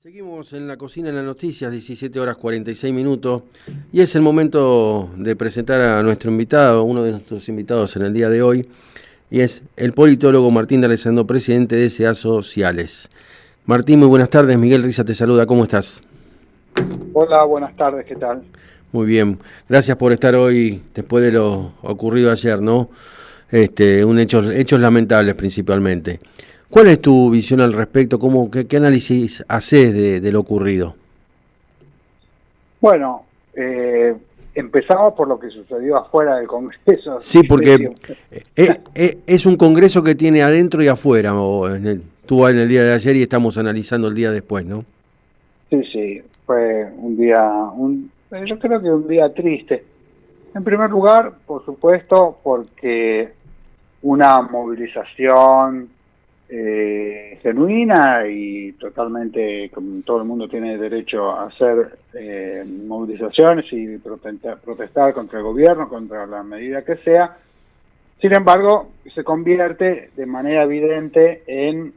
Seguimos en la cocina en las noticias, 17 horas 46 minutos, y es el momento de presentar a nuestro invitado, uno de nuestros invitados en el día de hoy, y es el politólogo Martín D'Alessandro, presidente de SEA Sociales. Martín, muy buenas tardes, Miguel Risa te saluda, ¿cómo estás? Hola, buenas tardes, ¿qué tal? Muy bien, gracias por estar hoy después de lo ocurrido ayer, ¿no? Hechos lamentables principalmente. ¿Cuál es tu visión al respecto? ¿Qué análisis haces de lo ocurrido? Bueno, empezamos por lo que sucedió afuera del Congreso, Sí, que porque es un congreso que tiene adentro y afuera. Estuvo en el día de ayer y estamos analizando el día después, ¿no? sí, fue un día, yo creo que un día triste. En primer lugar, por supuesto, porque una movilización genuina y totalmente, como todo el mundo tiene derecho a hacer movilizaciones y protestar contra el gobierno, contra la medida que sea. Sin embargo, se convierte de manera evidente en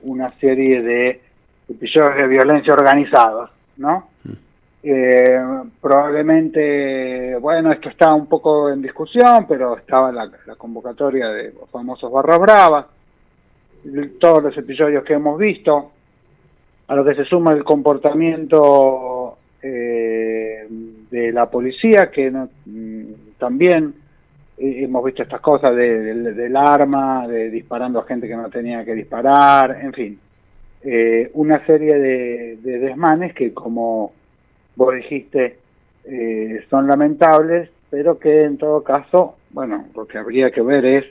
una serie de episodios de violencia organizados, ¿no? Probablemente, bueno, esto está un poco en discusión, pero estaba la convocatoria de los famosos barras bravas, todos los episodios que hemos visto, a lo que se suma el comportamiento de la policía, que también hemos visto estas cosas del arma, de disparando a gente que no tenía que disparar, en fin, una serie de desmanes que, como vos dijiste, son lamentables, pero que en todo caso, bueno, lo que habría que ver es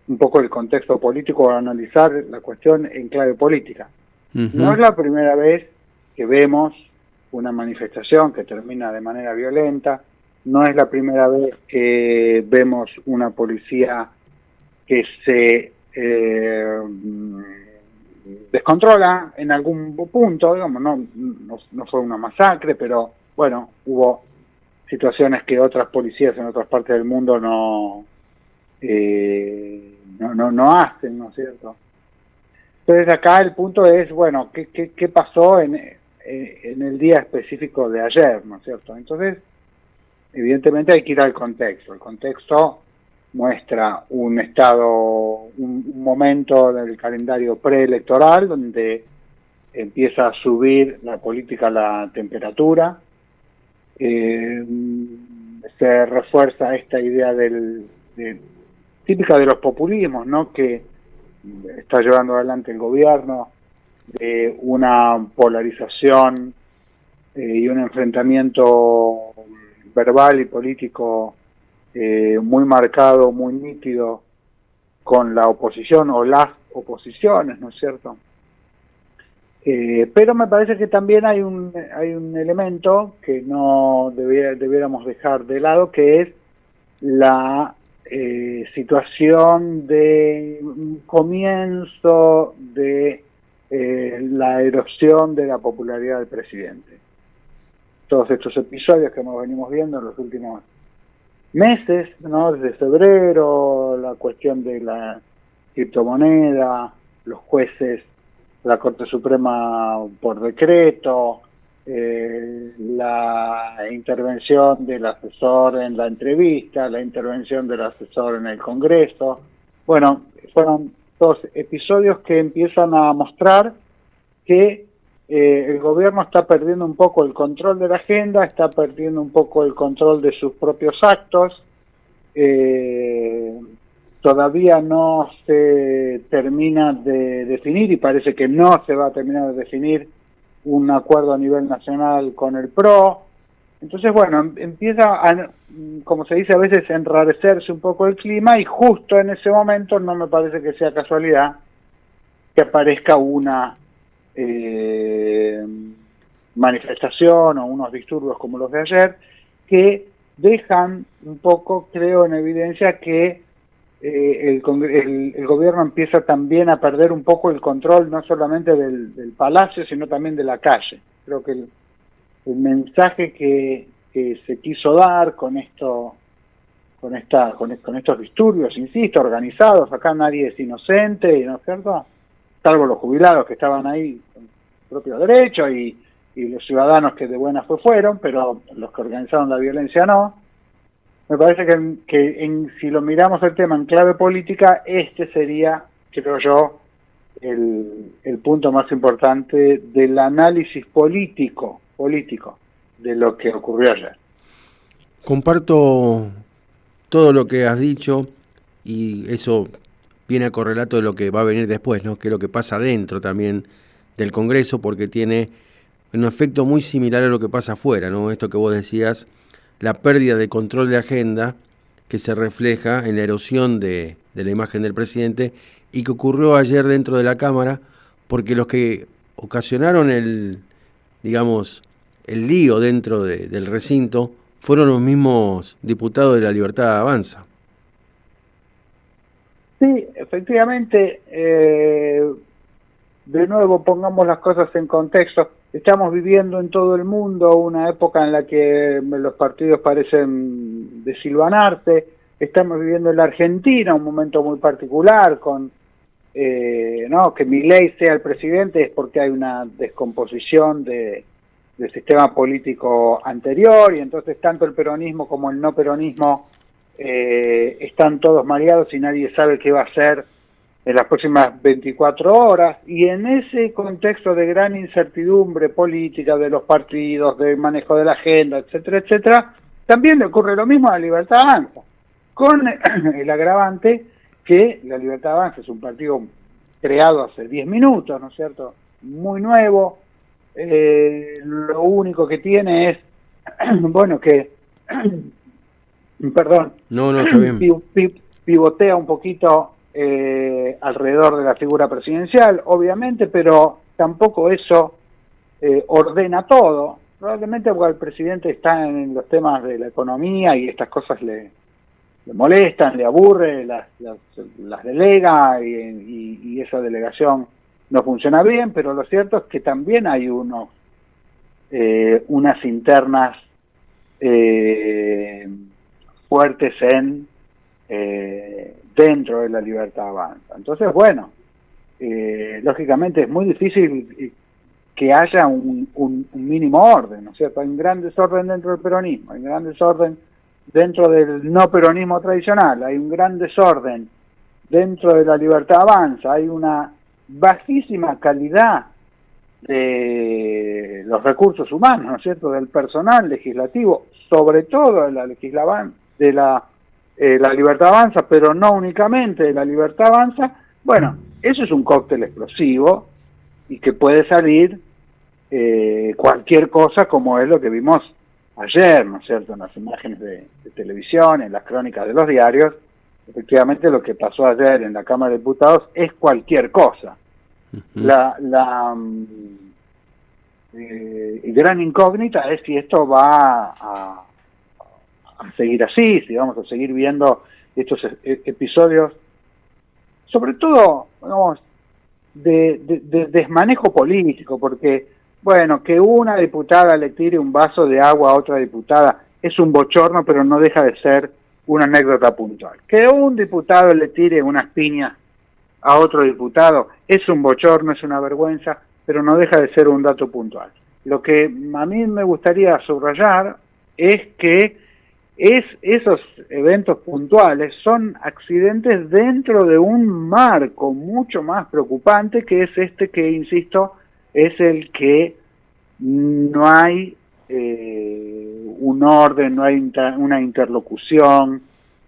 un poco el contexto político, analizar la cuestión en clave política. No es la primera vez que vemos una manifestación que termina de manera violenta, no es la primera vez que vemos una policía que se descontrola en algún punto, digamos, no fue una masacre, pero bueno, hubo situaciones que otras policías en otras partes del mundo no hacen, ¿no es cierto? Entonces acá el punto es, bueno, ¿qué pasó en el día específico de ayer, ¿no es cierto? Entonces, evidentemente hay que ir al contexto. El contexto muestra un momento del calendario preelectoral donde empieza a subir la política, la temperatura, se refuerza esta idea típica de los populismos, ¿no?, que está llevando adelante el gobierno, de una polarización y un enfrentamiento verbal y político muy marcado, muy nítido con la oposición o las oposiciones, ¿no es cierto? Pero me parece que también hay un elemento que no debiéramos dejar de lado, que es la situación de comienzo de la erosión de la popularidad del presidente. Todos estos episodios que venimos viendo en los últimos meses, ¿no?, desde febrero, la cuestión de la criptomoneda, los jueces, la Corte Suprema por decreto, la intervención del asesor en la entrevista, la intervención del asesor en el Congreso. Bueno, fueron todos episodios que empiezan a mostrar que el gobierno está perdiendo un poco el control de la agenda, está perdiendo un poco el control de sus propios actos. Todavía no se termina de definir, y parece que no se va a terminar de definir, un acuerdo a nivel nacional con el PRO. Entonces, bueno, empieza a, como se dice a veces, enrarecerse un poco el clima, y justo en ese momento no me parece que sea casualidad que aparezca una manifestación o unos disturbios como los de ayer, que dejan un poco, creo, en evidencia que el gobierno empieza también a perder un poco el control, no solamente del palacio, sino también de la calle. Creo que el mensaje que se quiso dar con esto, con estos disturbios, insisto, organizados, acá nadie es inocente, ¿no es cierto?, salvo los jubilados que estaban ahí propios derechos y los ciudadanos que de buena fe fueron, pero los que organizaron la violencia no. Me parece que si lo miramos el tema en clave política, este sería, creo yo, el punto más importante del análisis político de lo que ocurrió ayer. Comparto todo lo que has dicho y eso viene a correlato de lo que va a venir después, ¿no? Que es lo que pasa dentro también del Congreso, porque tiene un efecto muy similar a lo que pasa afuera, ¿no? Esto que vos decías, la pérdida de control de agenda que se refleja en la erosión de la imagen del presidente y que ocurrió ayer dentro de la Cámara, porque los que ocasionaron el lío dentro del recinto fueron los mismos diputados de La Libertad Avanza. Sí, efectivamente, de nuevo pongamos las cosas en contexto. Estamos viviendo en todo el mundo una época en la que los partidos parecen desilvanarse. Estamos viviendo en la Argentina un momento muy particular con que Milei sea el presidente es porque hay una descomposición del sistema político anterior y entonces tanto el peronismo como el no peronismo están todos mareados y nadie sabe qué va a hacer en las próximas 24 horas, y en ese contexto de gran incertidumbre política de los partidos, de manejo de la agenda, etcétera, etcétera, también le ocurre lo mismo a La Libertad Avanza, con el agravante que La Libertad Avanza es un partido creado hace 10 minutos, ¿no es cierto?, muy nuevo, lo único que tiene es, perdón, no, está bien. Pivotea un poquito alrededor de la figura presidencial, obviamente, pero tampoco eso ordena todo. Probablemente porque el presidente está en los temas de la economía y estas cosas le molestan, le aburre, las delega y esa delegación no funciona bien, pero lo cierto es que también hay unas internas fuertes dentro de La Libertad Avanza. Entonces, lógicamente es muy difícil que haya un mínimo orden, ¿no es cierto? Hay un gran desorden dentro del peronismo, hay un gran desorden dentro del no peronismo tradicional, hay un gran desorden dentro de La Libertad Avanza, hay una bajísima calidad de los recursos humanos, ¿no es cierto?, del personal legislativo, sobre todo de la Libertad Avanza, pero no únicamente de La Libertad Avanza. Bueno, eso es un cóctel explosivo y que puede salir cualquier cosa, como es lo que vimos ayer, ¿no es cierto?, en las imágenes de televisión, en las crónicas de los diarios. Efectivamente, lo que pasó ayer en la Cámara de Diputados es cualquier cosa. La gran incógnita es si esto va a seguir así, si vamos a seguir viendo estos episodios, sobre todo, de desmanejo político, porque, que una diputada le tire un vaso de agua a otra diputada es un bochorno, pero no deja de ser una anécdota puntual. Que un diputado le tire unas piñas a otro diputado es un bochorno, es una vergüenza, pero no deja de ser un dato puntual. Lo que a mí me gustaría subrayar es que esos eventos puntuales son accidentes dentro de un marco mucho más preocupante, que es este que, insisto, es el que no hay un orden, no hay una interlocución,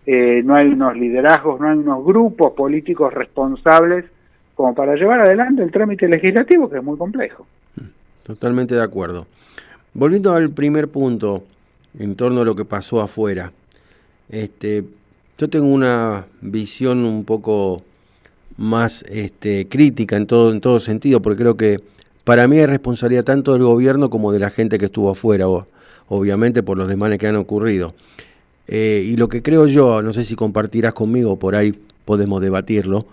no hay unos liderazgos, no hay unos grupos políticos responsables como para llevar adelante el trámite legislativo, que es muy complejo. Totalmente de acuerdo. Volviendo al primer punto, en torno a lo que pasó afuera, yo tengo una visión un poco más crítica en todo sentido, porque creo que para mí es responsabilidad tanto del gobierno como de la gente que estuvo afuera, obviamente por los desmanes que han ocurrido. Y lo que creo yo, no sé si compartirás conmigo, por ahí podemos debatirlo,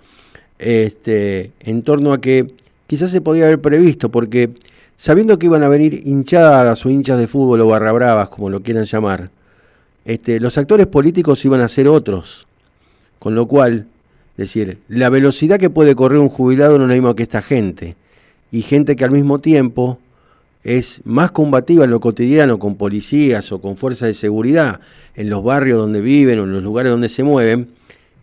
en torno a que quizás se podía haber previsto, porque sabiendo que iban a venir hinchadas o hinchas de fútbol o barra bravas, como lo quieran llamar, los actores políticos iban a ser otros, con lo cual, la velocidad que puede correr un jubilado no es la misma que esta gente. y gente que al mismo tiempo es más combativa en lo cotidiano con policías o con fuerzas de seguridad en los barrios donde viven o en los lugares donde se mueven,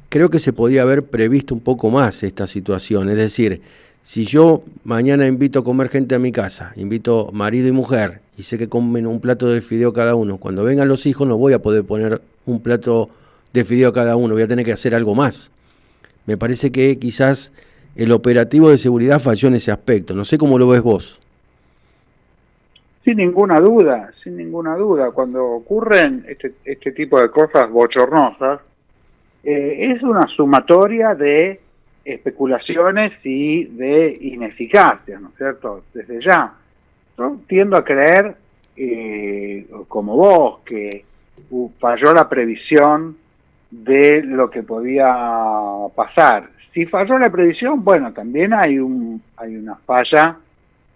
creo que se podía haber previsto un poco más esta situación. Es decir, si yo mañana invito a comer gente a mi casa, invito marido y mujer, y sé que comen un plato de fideo cada uno, cuando vengan los hijos no voy a poder poner un plato de fideo cada uno, voy a tener que hacer algo más. Me parece que quizás el operativo de seguridad falló en ese aspecto. No sé cómo lo ves vos. Sin ninguna duda, sin ninguna duda. Cuando ocurren este tipo de cosas bochornosas, es una sumatoria de especulaciones y de ineficacia, ¿no es cierto? Desde ya. Yo tiendo a creer, como vos, que falló la previsión de lo que podía pasar. Si falló la previsión, bueno, también hay una falla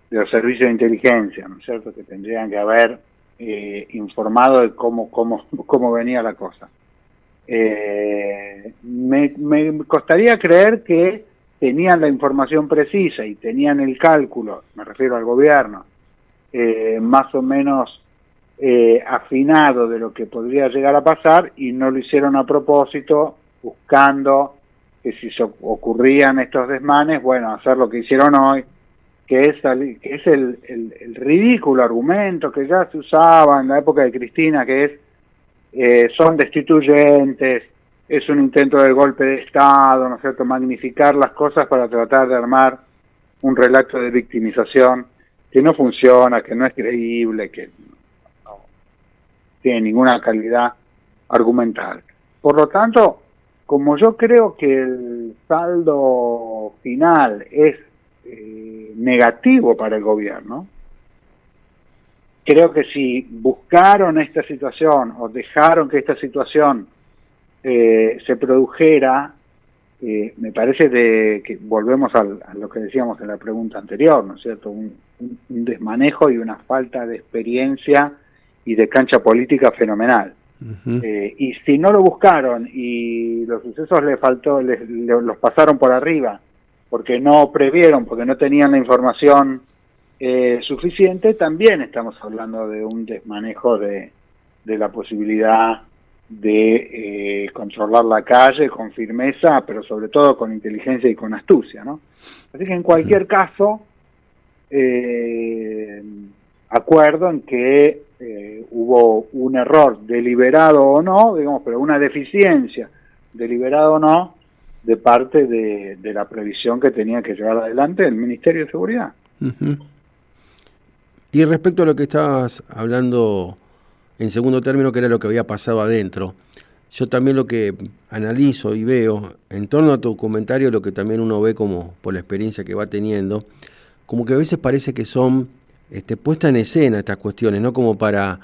de los servicios de inteligencia, ¿no es cierto?, que tendrían que haber informado de cómo venía la cosa. Me costaría creer que tenían la información precisa y tenían el cálculo, me refiero al gobierno, más o menos afinado de lo que podría llegar a pasar, y no lo hicieron a propósito, buscando que si ocurrían estos desmanes, bueno, hacer lo que hicieron hoy, que es el ridículo argumento que ya se usaba en la época de Cristina, que es son destituyentes, es un intento de golpe de Estado, ¿no es cierto?, magnificar las cosas para tratar de armar un relato de victimización que no funciona, que no es creíble, que no tiene ninguna calidad argumental. Por lo tanto, como yo creo que el saldo final es negativo para el gobierno, creo que si buscaron esta situación o dejaron que esta situación se produjera, me parece que volvemos a lo que decíamos en la pregunta anterior, ¿no es cierto? Un desmanejo y una falta de experiencia y de cancha política fenomenal. Uh-huh. Y si no lo buscaron y los sucesos los pasaron por arriba, porque no previeron, porque no tenían la información suficiente, también estamos hablando de un desmanejo de la posibilidad de controlar la calle con firmeza, pero sobre todo con inteligencia y con astucia, ¿no? Así que en cualquier caso, acuerdo en que hubo un error deliberado o no, digamos, pero una deficiencia deliberada o no, de parte de la previsión que tenía que llevar adelante el Ministerio de Seguridad. Uh-huh. Y respecto a lo que estabas hablando en segundo término, que era lo que había pasado adentro, yo también lo que analizo y veo en torno a tu comentario, lo que también uno ve como por la experiencia que va teniendo, como que a veces parece que son puesta en escena estas cuestiones, ¿no? Como para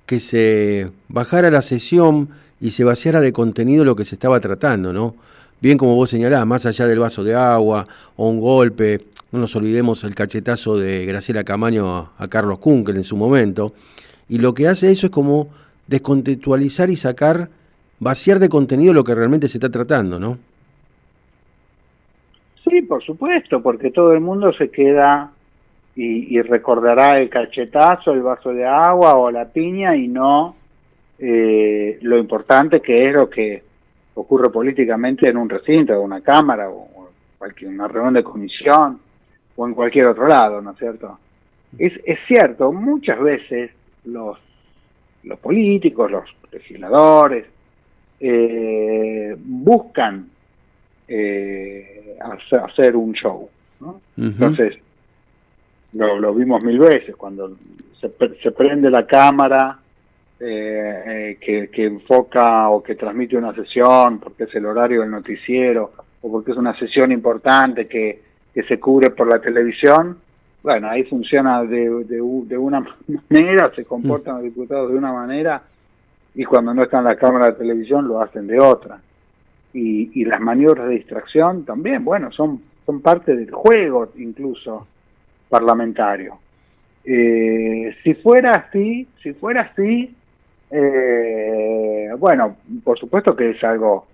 que se bajara la sesión y se vaciara de contenido lo que se estaba tratando, ¿no? Bien como vos señalás, más allá del vaso de agua o un golpe, no nos olvidemos el cachetazo de Graciela Camaño a Carlos Kunkel en su momento, y lo que hace eso es como descontextualizar y vaciar de contenido lo que realmente se está tratando, ¿no? Sí, por supuesto, porque todo el mundo se queda y recordará el cachetazo, el vaso de agua o la piña, y no lo importante que es lo que ocurre políticamente en un recinto, en una cámara, o una reunión de comisión, o en cualquier otro lado, ¿no es cierto? Es cierto, muchas veces los políticos, los legisladores, buscan hacer un show, ¿no? Uh-huh. Entonces, lo vimos mil veces, cuando se prende la cámara que enfoca o que transmite una sesión, porque es el horario del noticiero, o porque es una sesión importante que se cubre por la televisión. Bueno, ahí funciona de una manera, se comportan los diputados de una manera, y cuando no están en la cámara de televisión lo hacen de otra. Y las maniobras de distracción también, bueno, son parte del juego incluso parlamentario. Si fuera así, bueno, por supuesto que es algo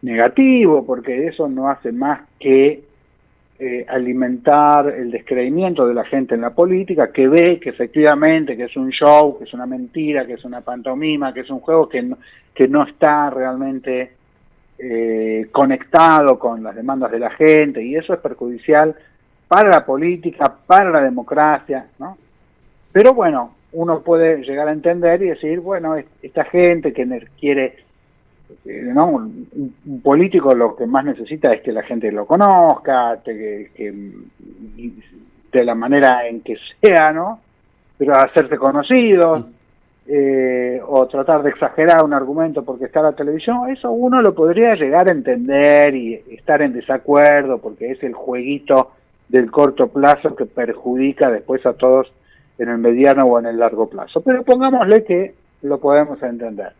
negativo, porque eso no hace más que alimentar el descreimiento de la gente en la política, que ve que efectivamente que es un show, que es una mentira, que es una pantomima, que es un juego que no está realmente conectado con las demandas de la gente, y eso es perjudicial para la política, para la democracia, ¿no? Pero bueno, uno puede llegar a entender y decir, bueno, esta gente que quiere, ¿no? Un político lo que más necesita es que la gente lo conozca, que de la manera en que sea, ¿no? Pero hacerse conocido, o tratar de exagerar un argumento porque está en la televisión, eso uno lo podría llegar a entender y estar en desacuerdo, porque es el jueguito del corto plazo que perjudica después a todos en el mediano o en el largo plazo. Pero pongámosle que lo podemos entender.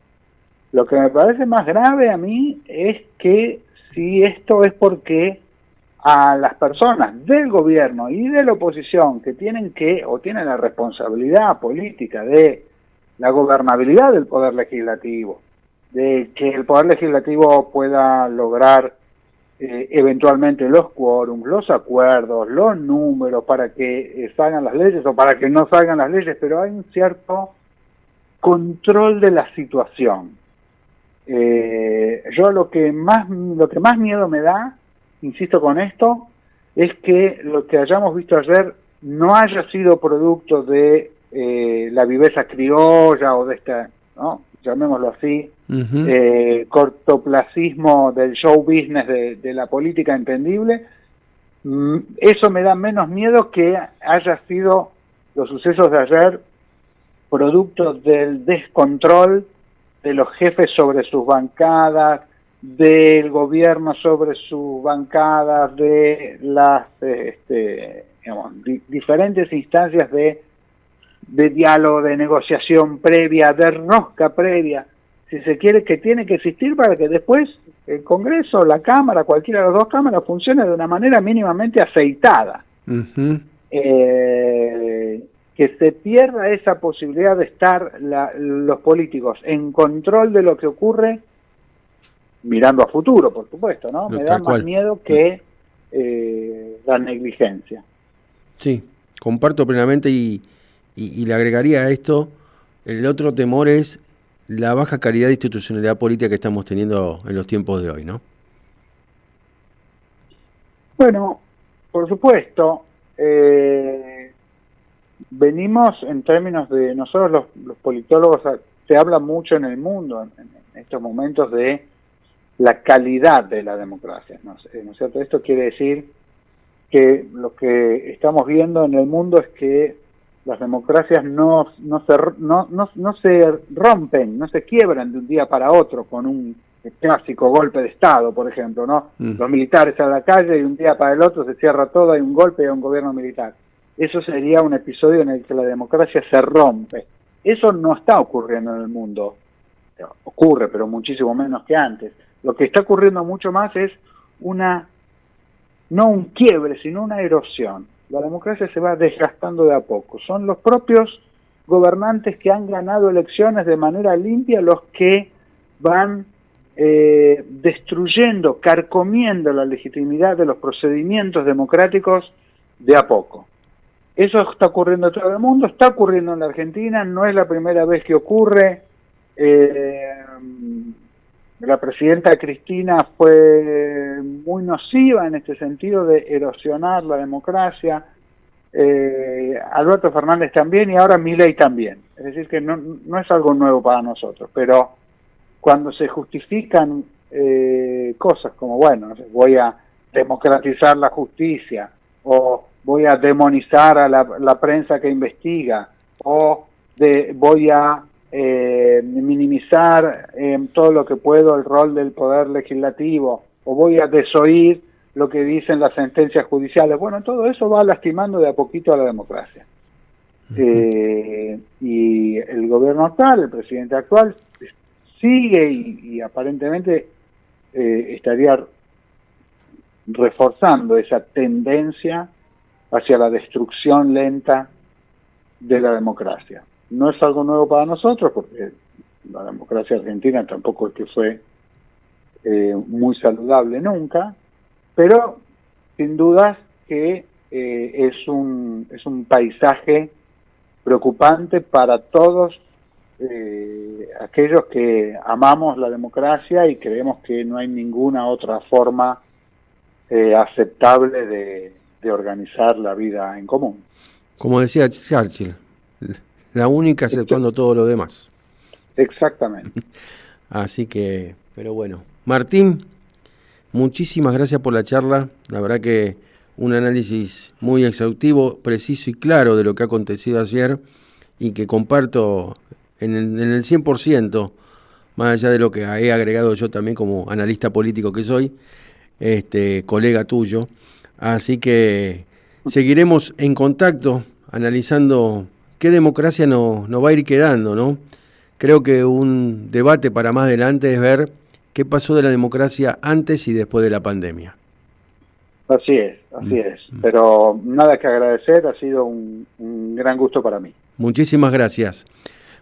Lo que me parece más grave a mí es que si esto es porque a las personas del gobierno y de la oposición que tienen la responsabilidad política de la gobernabilidad del Poder Legislativo, de que el Poder Legislativo pueda lograr eventualmente los quórums, los acuerdos, los números para que salgan las leyes o para que no salgan las leyes, pero hay un cierto control de la situación. Yo lo que más miedo me da, insisto con esto, es que lo que hayamos visto ayer no haya sido producto de la viveza criolla o de esta, ¿no?, llamémoslo así, cortoplacismo del show business de la política entendible. Eso me da menos miedo que haya sido los sucesos de ayer producto del descontrol de los jefes sobre sus bancadas, del gobierno sobre sus bancadas, de las diferentes instancias de diálogo, de negociación previa, de rosca previa, si se quiere, que tiene que existir para que después el Congreso, la Cámara, cualquiera de las dos cámaras, funcione de una manera mínimamente aceitada. Que se pierda esa posibilidad de estar los políticos en control de lo que ocurre, mirando a futuro, por supuesto, ¿no? Me da más miedo que la negligencia. Sí, comparto plenamente y le agregaría a esto, el otro temor es la baja calidad de institucionalidad política que estamos teniendo en los tiempos de hoy, ¿no? Bueno, por supuesto, venimos en términos de nosotros los politólogos, se habla mucho en el mundo en estos momentos de la calidad de la democracia, ¿no es cierto? Esto quiere decir que lo que estamos viendo en el mundo es que las democracias no se rompen, no se quiebran de un día para otro con un clásico golpe de Estado, por ejemplo, ¿no? Los militares a la calle y un día para el otro se cierra todo, hay un golpe y hay un gobierno militar. Eso sería un episodio en el que la democracia se rompe. Eso no está ocurriendo en el mundo. Ocurre, pero muchísimo menos que antes. Lo que está ocurriendo mucho más es no un quiebre, sino una erosión. La democracia se va desgastando de a poco. Son los propios gobernantes que han ganado elecciones de manera limpia los que van destruyendo, carcomiendo la legitimidad de los procedimientos democráticos de a poco. Eso está ocurriendo en todo el mundo, está ocurriendo en la Argentina, no es la primera vez que ocurre. La presidenta Cristina fue muy nociva en este sentido de erosionar la democracia, Alberto Fernández también y ahora Milei también. Es decir, que no es algo nuevo para nosotros, pero cuando se justifican cosas como, bueno, voy a democratizar la justicia, o voy a demonizar a la prensa que investiga, o voy a minimizar todo lo que puedo el rol del Poder Legislativo, o voy a desoír lo que dicen las sentencias judiciales. Bueno, todo eso va lastimando de a poquito a la democracia. Y el gobierno actual, el presidente actual, sigue y aparentemente estaría reforzando esa tendencia hacia la destrucción lenta de la democracia. No es algo nuevo para nosotros, porque la democracia argentina tampoco es que fue muy saludable nunca, pero sin dudas que es un paisaje preocupante para todos aquellos que amamos la democracia y creemos que no hay ninguna otra forma aceptable de organizar la vida en común. Como decía Churchill, la única aceptando todo lo demás. Exactamente. Así que, pero bueno. Martín, muchísimas gracias por la charla. La verdad que un análisis muy exhaustivo, preciso y claro de lo que ha acontecido ayer y que comparto en el 100%, más allá de lo que he agregado yo también como analista político que soy, colega tuyo. Así que seguiremos en contacto analizando qué democracia nos va a ir quedando, ¿no? Creo que un debate para más adelante es ver qué pasó de la democracia antes y después de la pandemia. Así es. Pero nada que agradecer, ha sido un gran gusto para mí. Muchísimas gracias.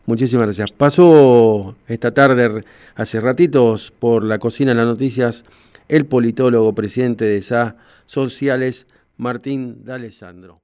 Muchísimas gracias. Pasó esta tarde, hace ratitos, por la cocina de las noticias, el politólogo, presidente de SA Sociales, Martín D'Alessandro.